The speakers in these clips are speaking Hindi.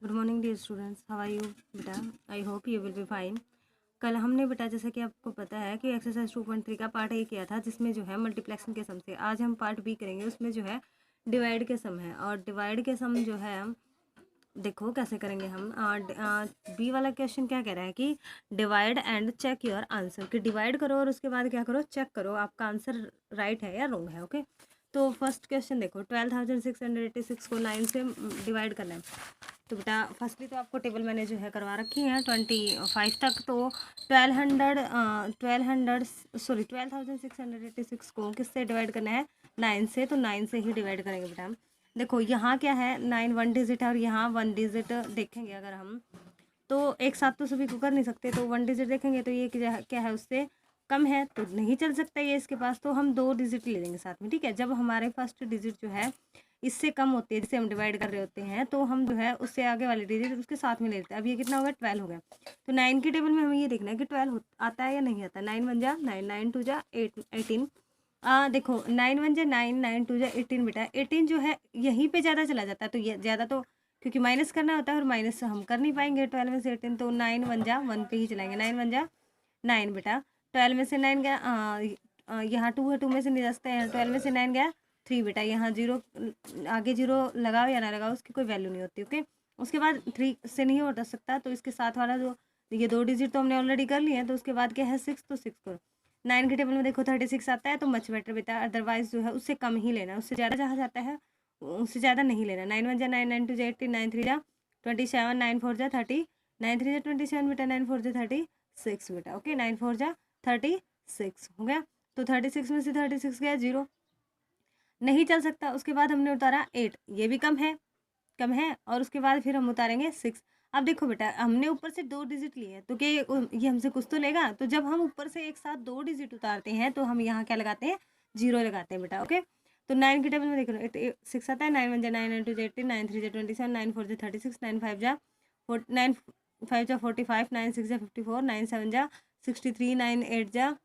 Good morning dear students, how are you बेटा? I hope you will be fine. कल हमने बेटा जैसा कि आपको पता है कि एक्सरसाइज 2.3 का पार्ट ए किया था, जिसमें जो है मल्टीप्लेक्शन के सम से। आज हम पार्ट बी करेंगे, उसमें जो है डिवाइड के सम है। और डिवाइड के सम जो है देखो कैसे करेंगे हम। बी वाला क्वेश्चन क्या कह रहा है कि divide and check your answer, कि डिवाइड करो और उसके बाद क्या करो, चेक करो आपका आंसर राइट है या रॉन्ग है। ओके, तो फर्स्ट क्वेश्चन देखो, 12,686 को 9 से डिवाइड करना है। तो बेटा फर्स्टली तो आपको टेबल मैंने जो है करवा रखी है 25 तक। तो 12,686 को किससे डिवाइड करना है? 9 से। तो 9 से ही डिवाइड करेंगे बेटा। देखो यहाँ क्या है, 9 1 डिजिट है और यहाँ 1 डिजिट देखेंगे अगर हम, तो एक साथ तो सभी को कर नहीं सकते। तो 1 डिजिट देखेंगे तो ये क्या है, उससे कम है तो नहीं चल सकता ये इसके पास। तो हम 2 डिजिट ले लेंगे साथ में, ठीक है। जब हमारे फर्स्ट डिजिट जो है इससे कम होती है, जिसे हम डिवाइड कर रहे होते हैं, तो हम जो है उससे आगे वाले डिजिट उसके साथ में ले लेते हैं। अब ये कितना हो गया? 12 हो गया। तो 9 की टेबल में हमें ये देखना है कि 12 आता है या नहीं आता। 9 1 जा 9, 9 2 जा 18। देखो 9 1 जा 9, 9 2 जा 18 बेटा। 18 जो है यहीं पे ज़्यादा चला जाता है, तो ये ज़्यादा तो क्योंकि माइनस करना होता है और माइनस हम कर नहीं पाएंगे 12 में से 18। तो 9 1 जा 1 पे ही चलाएंगे। 9 1 जा 9 बेटा। 12 में से 9 गया, यहाँ 2 है, 2 में से निरस्ते हैं। 12 में से 9 गया 3 बेटा। यहाँ 0 आगे 0 लगाओ या ना लगाओ उसकी कोई वैल्यू नहीं होती। ओके, उसके बाद 3 से नहीं हो सकता, तो इसके साथ वाला जो ये 2 डिजिट तो हमने ऑलरेडी कर लिए हैं। तो उसके बाद क्या है 6, तो 6 करो। 9 के टेबल में देखो 36 आता है, तो मच बेटर बेटा। अदरवाइज जो है उससे कम ही लेना, उससे ज़्यादा जहाँ जाता है उससे ज़्यादा नहीं लेना। 9 1 जा 9, 9 2 जा 18, 9 3 जा 27, 9 4 जा 30, 9 3 जा 27 बेटा, 9 4 जा 36 बेटा। ओके, 9 4 जा 36 हो गया। तो 36 में से 36 गया 0, नहीं चल सकता। उसके बाद हमने उतारा 8, ये भी कम है, कम है। और उसके बाद फिर हम उतारेंगे 6। अब देखो बेटा, हमने ऊपर से 2 डिजिट लिए हैं, तो क्या ये हमसे कुछ तो लेगा। तो जब हम ऊपर से एक साथ 2 डिजिट उतारते हैं तो हम यहाँ क्या लगाते हैं? 0 लगाते हैं बेटा। ओके, तो 9 की टेबल में देख लो 6 आता है। 9 1 जा 9, 9 2 जा 18, 9 3 जा 27, 9 4 जा 36, 9 5 जा 9 5 जा 45, 9 6 जा 54, 9 7 जा 63, 9 8 जा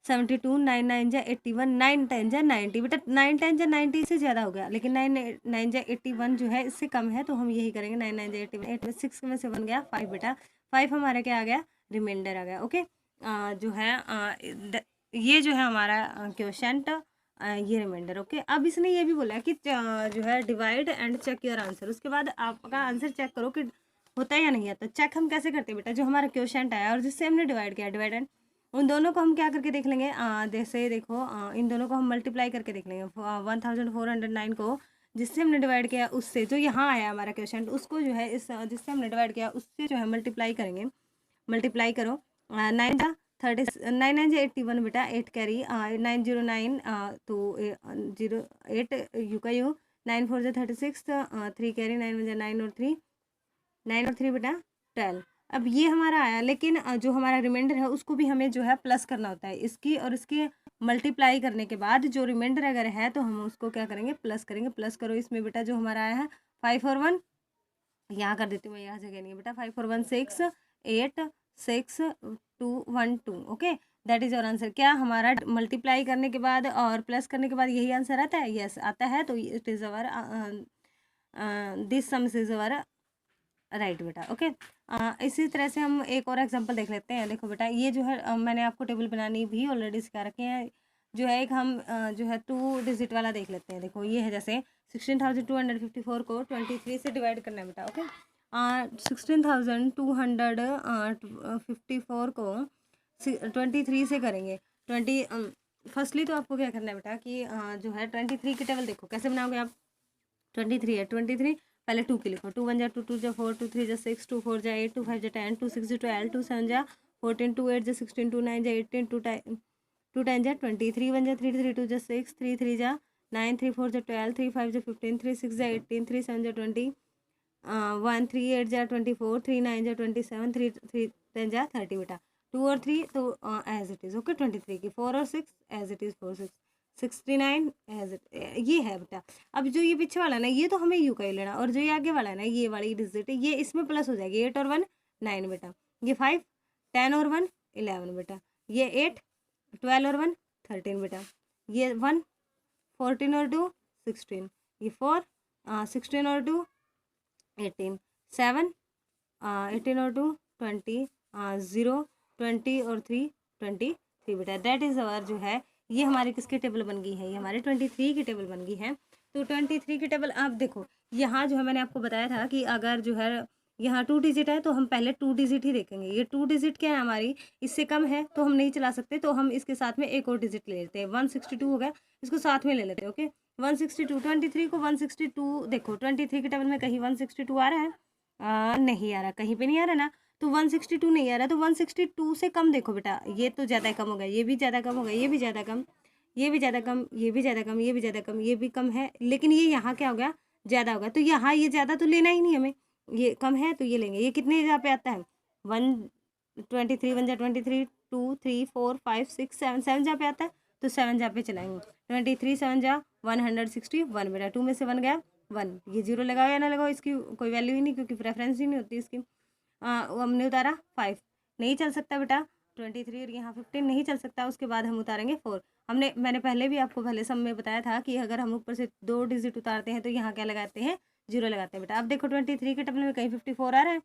72, 9 9 जा 81, 9 10 जा 90 बेटा। 9 10 जा 90 से ज़्यादा हो गया, लेकिन 9 9 जा 81 जो है इससे कम है, तो हम यही करेंगे। 9 9 जा 81, 8 में 6 में से 1 गया 5 बेटा। 5 हमारा क्या आ गया? रिमाइंडर आ गया। ओके, जो है ये जो है हमारा क्वेश्चन, ये रिमाइंडर। ओके, अब इसने ये भी बोला कि जो है divide and check your answer. उसके बाद आपका आंसर चेक करो कि होता है या नहीं आता। चेक हम कैसे करते हैं बेटा? जो हमारा क्वेश्चन आया और जिससे हमने डिवाइड किया, डिवाइड एंड उन दोनों को हम क्या करके देख लेंगे, जैसे देखो इन दोनों को हम मल्टीप्लाई करके देख लेंगे। 1409 को जिससे हमने डिवाइड किया उससे, जो यहाँ आया हमारा क्वेश्चन, उसको जो है इस जिससे हमने डिवाइड किया उससे जो है मल्टीप्लाई करेंगे। मल्टीप्लाई करो। 9 जा 30, 9 9 जा 81 बेटा। 8 कैरी 909, तो 0 8 यू का यू। 9 4 जा 36, 3 कैरी 9 1 जा 9 और 3, 9 और 3 बेटा 12। अब ये हमारा आया, लेकिन जो हमारा रिमाइंडर है उसको भी हमें जो है प्लस करना होता है। इसकी और इसके मल्टीप्लाई करने के बाद जो रिमाइंडर अगर है तो हम उसको क्या करेंगे? प्लस करेंगे। प्लस करो इसमें बेटा, जो हमारा आया है 5 और 1, यहाँ कर देती हूँ मैं, यहाँ जगह नहीं है बेटा। 5 और 1 6, 8 6 2 1 2। Okay, that is your answer. क्या हमारा मल्टीप्लाई करने के बाद और प्लस करने के बाद यही आंसर आता है? यस आता है। तो it is our this some is our right बेटा। ओके, इसी तरह से हम एक और एग्जांपल देख लेते हैं। देखो बेटा, ये जो है मैंने आपको टेबल बनानी भी ऑलरेडी सिखा रखी है। जो है एक हम जो है 2 डिजिट वाला देख लेते हैं। देखो ये है जैसे 16,254 को 23 से डिवाइड करना है बेटा। ओके, 16,254 को 23 से करेंगे। 20 फर्स्टली तो आपको क्या करना है बेटा कि जो है 23 की टेबल देखो कैसे बनाओगे आप। 23 है, 23 पहले 2 की लिखो। 2 1 जा 2 2 जा 4, 2 3 जा 6, 2 4 जा 8, 2 5 जा 10, 2 6 जा 12, 2 7 जा 14, 2 8 जा 16, 2 9 जा 18, 2 10 जा 20, 3 1 जा 3, 3 2 जा 6, 3 3 जा 9, 3 4 जा 12, 3 5 जा 15, 3 6 जा 18, 3 7 जा 20, 1 3 8 जा 24, 3 9 जा 27, 3 3 10 जा 30 बेटा। 2 और 3 तो एज इट इज़। ओके, 23 की। 4 और 6 as it is. 4 6 69 as it, ये है बेटा। अब जो ये पीछे वाला ना, ये तो हमें यू का ही लेना, और जो ये आगे वाला है ना, ये वाली डिजिट है, ये इसमें प्लस हो जाएगी। 8 और 1 9 बेटा। ये 5 10 और 1 11 बेटा। ये 8 12 और 1 13 बेटा। ये 1 14 और 2 16। ये 4 16 और 2 18 7 18 और 2 20 0 20 और 3 23 बेटा। दैट इज़ अवर जो है ये हमारी किसकी टेबल बन गई है, ये हमारे 23 की टेबल बन गई है। तो 23 की टेबल आप देखो यहाँ जो है मैंने आपको बताया था कि अगर जो है यहाँ 2 डिजिट है तो हम पहले 2 डिजिट ही देखेंगे। ये 2 डिजिट क्या है हमारी, इससे कम है तो हम नहीं चला सकते, तो हम इसके साथ में एक और डिजिट ले लेते हैं। 162 हो गया, इसको साथ में ले लेते हैं। ओके 162 23 को 162 देखो 23 की टेबल में कहीं 162 आ रहा है नहीं आ रहा, कहीं पे नहीं आ रहा ना, तो 162 नहीं आ रहा, तो 162 से कम देखो बेटा, ये तो ज़्यादा कम हो गया, ये भी ज़्यादा कम हो गया, ये भी ज़्यादा कम, ये भी ज़्यादा कम, ये भी ज़्यादा कम, ये भी ज़्यादा कम, ये भी कम है, लेकिन ये यहाँ क्या हो गया, ज़्यादा हो गया। तो यहाँ ये ज़्यादा तो लेना ही नहीं हमें, ये कम है तो ये लेंगे। ये कितने जगह पे आता है 123 1 जा 23 2 3 4 5 6 7 7 जहाँ पे आता है, तो 7 जहाँ पे चलाएंगे। 23 7 जा 161 बेटा, 2 में से 1 गया 1, ये 0 लगाओ या ना लगाओ इसकी कोई वैल्यू ही नहीं, क्योंकि प्रेफरेंस ही नहीं होती इसकी। हमने उतारा 5, नहीं चल सकता बेटा 23 और यहाँ 15 नहीं चल सकता। उसके बाद हम उतारेंगे 4। मैंने पहले भी आपको पहले सब में बताया था कि अगर हम ऊपर से 2 डिजिट उतारते हैं तो यहाँ क्या लगाते हैं, 0 लगाते हैं बेटा। अब देखो 23 के टेबल में कहीं 54 आ रहा है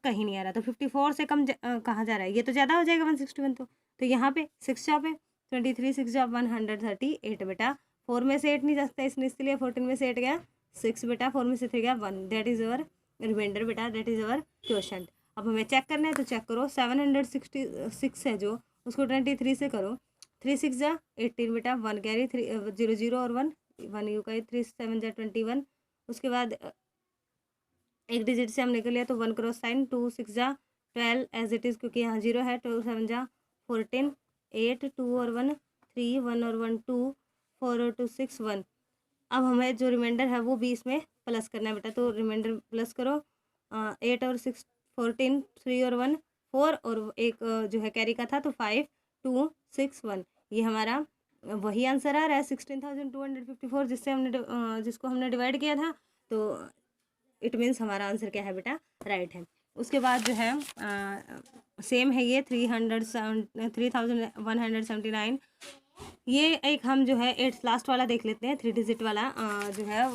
कहीं नहीं आ रहा, तो 54 से कम कहाँ जा रहा है, ये तो ज़्यादा हो जाएगा 161, तो यहाँ पे 6 जा पे 23 6 जा 138 बेटा। 4 में से 8 नहीं जा सकता इसने, इसलिए 14 में से 8 गया 6 बेटा, 4 में से 3 गया 1, दैट इज़ अवर रिमाइंडर बेटा, दैट इज़ अवर क्वेश्चन। अब हमें चेक करना है तो चेक करो, 766 है जो, उसको 23 से करो, 3 6 जा 18 बेटा, 1 कैरी 3 0 0 और 1 1 यू का 3 7 जा 21। उसके बाद एक डिजिट से हम निकल लिया तो 1 क्रॉस साइन, 2 6 जा 12 एज इट इज़, क्योंकि यहाँ 0 है, 2 7 जा 14 8 2 और 1 3 1 और 1 2 4 और 2 6 1। अब हमें जो रिमाइंडर है वो 20 में प्लस करना है बेटा, तो रिमाइंडर प्लस करो 8 और 6 14 3 और 1 4 और एक जो है कैरी का था तो 5 2 6 1। ये हमारा वही आंसर आ रहा है 16,254, जिसको हमने डिवाइड किया था, तो इट मीन्स हमारा आंसर क्या है बेटा, राइट है। उसके बाद जो है सेम है ये 3179। ये एक हम जो है 8 लास्ट वाला देख लेते हैं, 3 डिजिट वाला जो है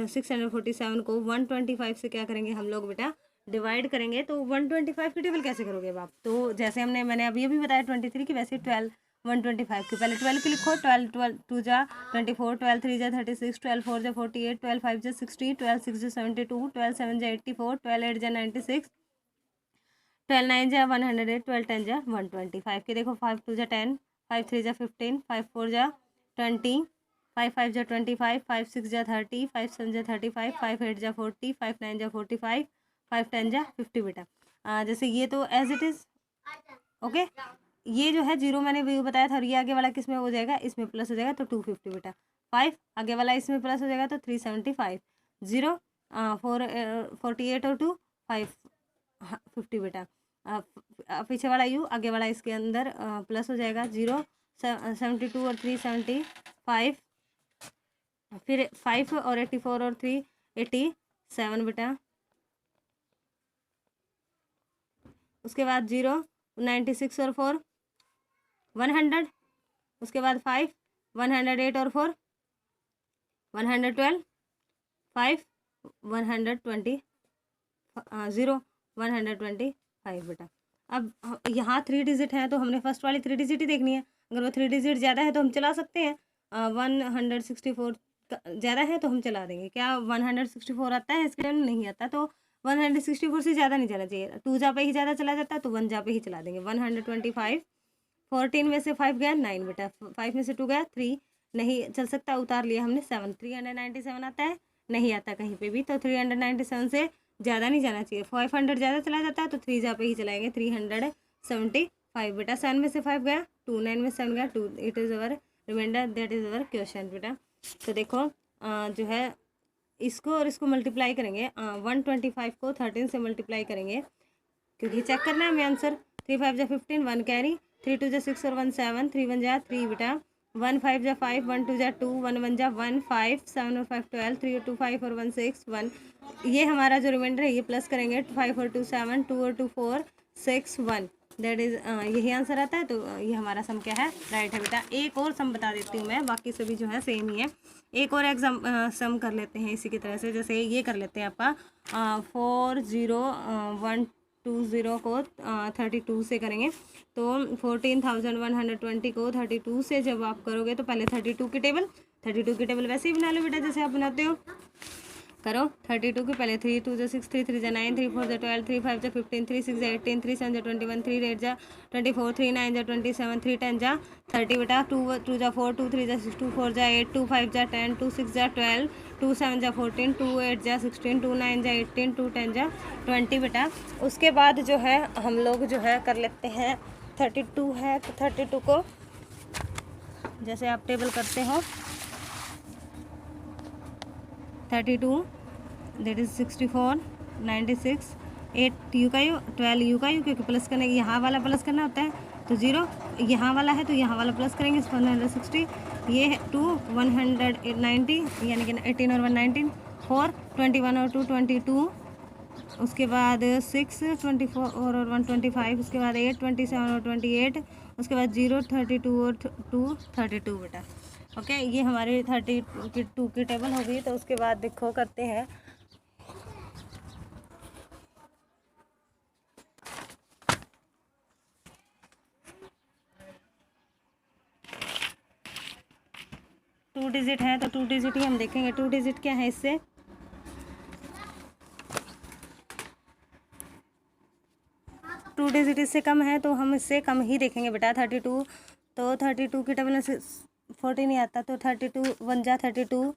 647 को 125 से क्या करेंगे हम लोग बेटा, डिवाइड करेंगे। तो 125 की टेबल कैसे करोगे अब आप, तो जैसे मैंने अभी बताया 23 की, वैसे 12 125 की पहले 12 की लिखो, 12 12 2 जा 24, 12 3 जा 36, 12 4 जा 48, 12 5 जा 60, 12 6 जा 72, 12 7 जा 84, 12 8 जा 96, 12 9 जा 108, 12 10 जा 125 की। देखो 5 2 जा 10, 5 3 जा 15, 5 4 जा 20, 5 5 जा 25, 5 6 जा 30, 5 7 जा 35, 5 8 जा 40, 5 9 जा 45, 5 10 जा 50 बेटा। जैसे ये तो एज इट इज़ ओके। ये जो है 0 मैंने भी बताया था, और ये आगे वाला किस में हो जाएगा, इसमें प्लस हो जाएगा तो 250 बेटा। 5 आगे वाला इसमें प्लस हो जाएगा तो 375, 0 4 48 और 2 5 50 बेटा। पीछे वाला यू आगे वाला इसके अंदर प्लस हो जाएगा, 0 72 और 375, फिर 5 और 84 और 3 87 बेटा। उसके बाद 0 96 और 4 100, उसके बाद 5 108 और 4 112, 5 120 0 125 बेटा। अब यहाँ 3 डिजिट हैं तो हमने फर्स्ट वाली 3 डिजिट ही देखनी है। अगर वो 3 डिजिट ज़्यादा है तो हम चला सकते हैं, 164 ज़्यादा है तो हम चला देंगे। क्या 164 आता है, इसके नहीं आता, तो 164 से ज़्यादा नहीं चला चाहिए, 2 जा पे ही ज़्यादा चला जाता है तो 1 जा पे ही चला देंगे। 125, 14 में से 5 गया 9 बेटा, 5 में से 2 गया 3, नहीं चल सकता, उतार लिया हमने 7। 397 आता है, नहीं आता कहीं पे भी, तो 397 से ज़्यादा नहीं जाना चाहिए। 500 ज़्यादा चला जाता है तो 3 जा पे ही चलाएंगे, 375 बेटा। 7 में से 5 गया 2, 9 में से 7 गया 2, it is our reminder, that is our question बेटा। तो देखो जो है इसको और इसको मल्टीप्लाई करेंगे, 125 को 13 से मल्टीप्लाई करेंगे, क्योंकि चेक करना है हमें आंसर। 3 5 जा 15, 1 कैरी, 3 2 जा 6 और 1 7, 3 1 जा 3 बेटा, 1 5 जा 5, 1 2 जा 2, 1 1 जा 1 5, 7 और 5 12, 3 और 2 5 और 1 6 1। ये हमारा जो रिमाइंडर है ये प्लस करेंगे, 5 और 2 7, 2 और 2 4 6 1। दैट इज़ यही आंसर आता है। तो ये हमारा सम क्या है, राइट है बेटा। एक और सम बता देती हूँ मैं, बाकी सभी जो है सेम ही है। एक और एग्जाम सम कर लेते हैं इसी की तरह से। जैसे ये कर लेते हैं आपका 40,120 को 32 से करेंगे। तो 14,120 को 32 से जब आप करोगे तो पहले 32 की टेबल वैसे ही बना लो बेटा जैसे आप बनाते हो। करो 32 के पहले 3 2 जा 6 3 3 जा 9 3 4 जा 12 3 5 जा 15 3 6 जा 18 3 7 जा 21 3 8 जा 24 3 9 जा 27 3 10 जा 30 बेटा। 2 2 जा 4 2 3 जा 6 2 4 जा 8 2 5 जा 10 2 6 जा 12 2 7 जा 14 2 8 जा 16 2 9 जा 18 2 10 जा 20 बेटा। उसके बाद जो है हम लोग जो है कर लेते हैं 32 है तो 32 को जैसे आप टेबल करते हो 32 दैट इज 64 96 8 यू का यू 12 यू का यू, क्योंकि प्लस करने यहाँ वाला प्लस करना होता है तो 0, यहाँ वाला है तो यहाँ वाला प्लस करेंगे 160, ये है 2 190 यानी कि 18 और 119 4 21 और 2 22, उसके बाद 6 24 और 125, उसके बाद 8 27 और 28, उसके बाद 0 32 और 2 32 बेटा। ओके ये हमारी 32 की टेबल हो गई। तो उसके बाद देखो करते हैं टू डिजिट है तो 2 डिजिट ही हम देखेंगे। 2 डिजिट क्या है इससे 2 डिजिट इससे कम है तो हम इससे कम ही देखेंगे बेटा। 32 तो 32 की टेबल में से 40 नहीं आता तो 32 1 जा 32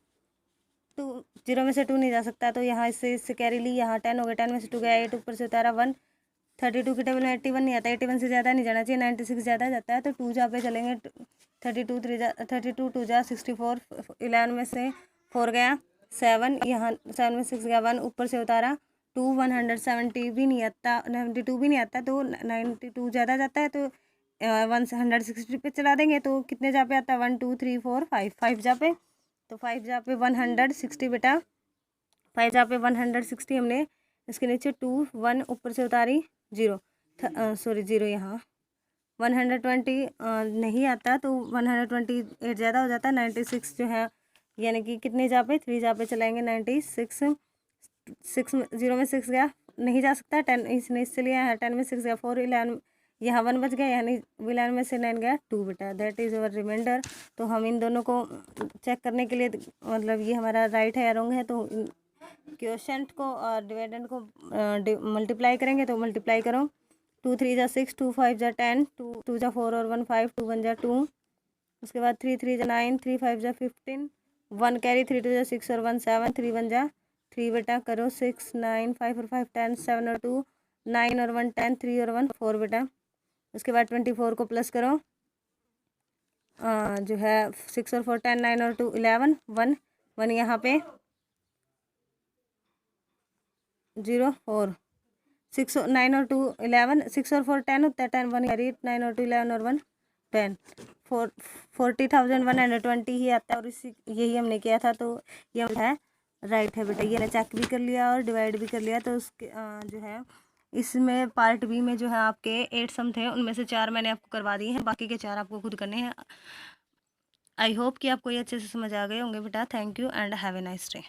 2 0 में से 2 नहीं जा सकता तो यहाँ इससे कैरी ली, यहाँ 10 हो गया 10 में से 2 गया 8 ऊपर से उतारा 1। 32 की टेबल में 81 नहीं आता, 81 से ज़्यादा नहीं जाना चाहिए, 96 ज़्यादा जाता है तो 2 जहाँ पे चलेंगे 32 3 जा 32 2 जा 64 11 में से 4 गया 7, यहाँ 7 में 6 गया 1 ऊपर से उतारा 2 170 भी नहीं आता 92 भी नहीं आता तो 92 ज़्यादा जाता है तो 160 पे चला देंगे तो कितने जहाँ पे आता है 1 2 3 4 5 5 जहाँ पे तो 5 जहाँ पे 160 बेटा। 5 जहाँ पे 160 हमने इसके नीचे 2 1 ऊपर से उतारी 0 सॉरी 0 यहाँ 120 नहीं आता तो 128 ज़्यादा हो जाता है 96 जो है यानी कि कितने जहाँ पे 3 जहाँ पे चलाएंगे 96 6 0 में 6 गया नहीं जा सकता 10 इसने इससे लिया है 10 में 6 गया 4 11 यहाँ 1 बच गया यानी 11 में से 9 गया 2 बेटा। That is our reminder. तो हम इन दोनों को चेक करने के लिए मतलब ये हमारा राइट है या रॉन्ग है तो क्वोशंट को और डिविडेंड को मल्टीप्लाई करेंगे तो मल्टीप्लाई करो 2 3 जा 6 2 5 जा 10 2 2 जा 4 और 1 5 2 1 जा 2, उसके बाद 3 3 जा 9 3 5 जा 15 1 कैरी 3 2 जा 6 और 1 7 3 1 जा 3 बेटा। करो 6 9 5 और 5 10 7 और 2 9 और 1 10 3 और 1 4 बेटा। उसके बाद 24 को प्लस करो जो है 6 और 4 10 9 और 2 11 1 1 यहाँ पे 0 4 6 9 और 2 11 6 और 4 10 होता है 10 1 कैरी 9 और 2 11 और 1 10 40,120 ही आता है और इसी यही हमने किया था तो ये है राइट है बेटा। ये चेक भी कर लिया और डिवाइड भी कर लिया तो उसके जो है इसमें पार्ट बी में जो है आपके 8 सम थे उनमें से 4 मैंने आपको करवा दिए हैं, बाकी के 4 आपको खुद करने हैं। आई होप कि आपको ये अच्छे से समझ आ गए होंगे बेटा। Thank you and have a nice day.